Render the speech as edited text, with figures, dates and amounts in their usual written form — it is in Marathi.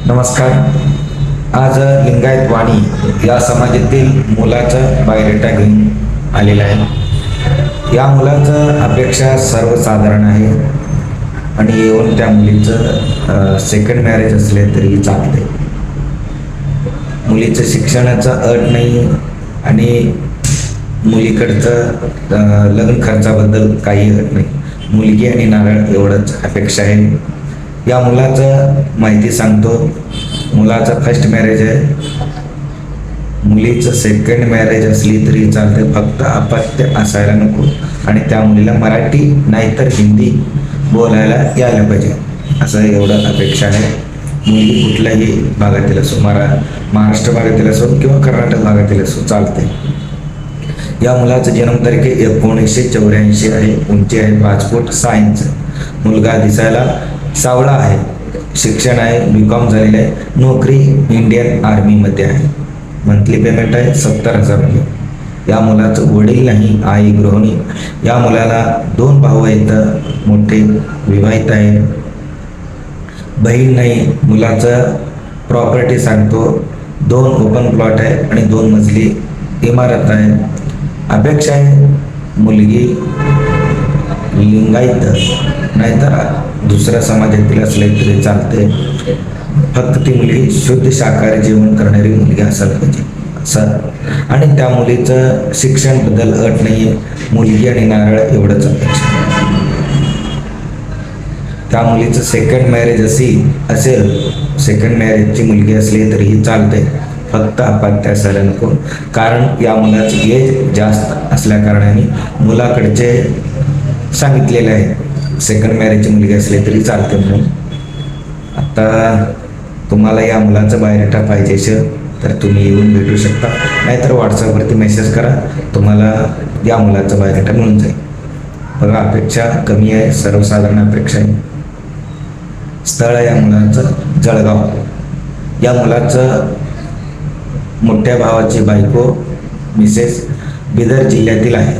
नमस्कार. आज लिंगायत वाणी या समाजातील मुलाचं बायोडेटा घेऊन आलेला आहे. या मुलाचं अपेक्षा सर्वसाधारण आहे आणि येऊन त्या मुलीचं सेकंड मॅरेज असले तरी चालते. मुलीचं शिक्षणाचा अट नाही आणि मुलीकडचं लग्न खर्चाबद्दल काही अट नाही. मुलगी आणि नारळ एवढंच अपेक्षा आहे. या मुलाचं माहिती सांगतो. मुलाचं फर्स्ट मॅरेज आहे. मुलीचं सेकंड मॅरेज असली तरी चालते, फक्त अपत्य असायला नको आणि त्या मुलीला मराठी नाहीतर हिंदी बोलायला यायला पाहिजे, असं एवढं अपेक्षा आहे. मुलगी कुठल्याही भागातील असो, महाराष्ट्र भागातील असो किंवा कर्नाटक भागातील असो चालते. या मुलाचं जन्मतारीख 1984 आहे. उंची आहे 5 फूट 6 इंच. मुलगा दिसायला सावळा आहे. शिक्षण आहे BCom झालेलं आहे. नोकरी इंडियन आर्मीमध्ये आहे. मंथली पेमेंट आहे 70,000 रुपये. या मुलाचं वडील नाही, आई गृहिणी. या मुलाला 2 भाऊ आहेत. मोठे विवाहित आहे. बहीण नाही. मुलाचं प्रॉपर्टी सांगतो. 2 ओपन प्लॉट आहे आणि 2 मजली इमारत आहे. अपेक्षा आहे मुलगी लिंगायत नाहीतर दुसऱ्या समाजातील असले तरी चालते, फक्त ती मुलगी शुद्ध शाकाहारी जेवण करणारी मुलगी असायला पाहिजे असं. आणि त्या मुलीचं शिक्षण बद्दल अट नाही आहे. मुलगी आणि नारळ एवढंच अपेक्षा. त्या मुलीचं सेकंड मॅरेज असेल सेकंड मॅरेजची मुलगी असली तरीही चालते, फक्त अपत्य असायला नको. कारण या मुलाची एज जास्त असल्या कारणाने मुलाकडचे सांगितलेले आहे सेकंड मॅरेजची मुलगी असली तरी चालते म्हणून. आता तुम्हाला या मुलाचं बायोडेटा पाहिजे तर तुम्ही येऊन भेटू शकता, नाहीतर व्हॉट्सअपवरती मेसेज करा, तुम्हाला या मुलाचं बायोडेटा मिळून जाईल. बघा, अपेक्षा कमी आहे, सर्वसाधारण अपेक्षा आहे. स्थळ आहे या मुलाचं जळगाव. या मुलाचं मोठ्या भावाची बायको मिसेस बिदर जिल्ह्यातील आहे.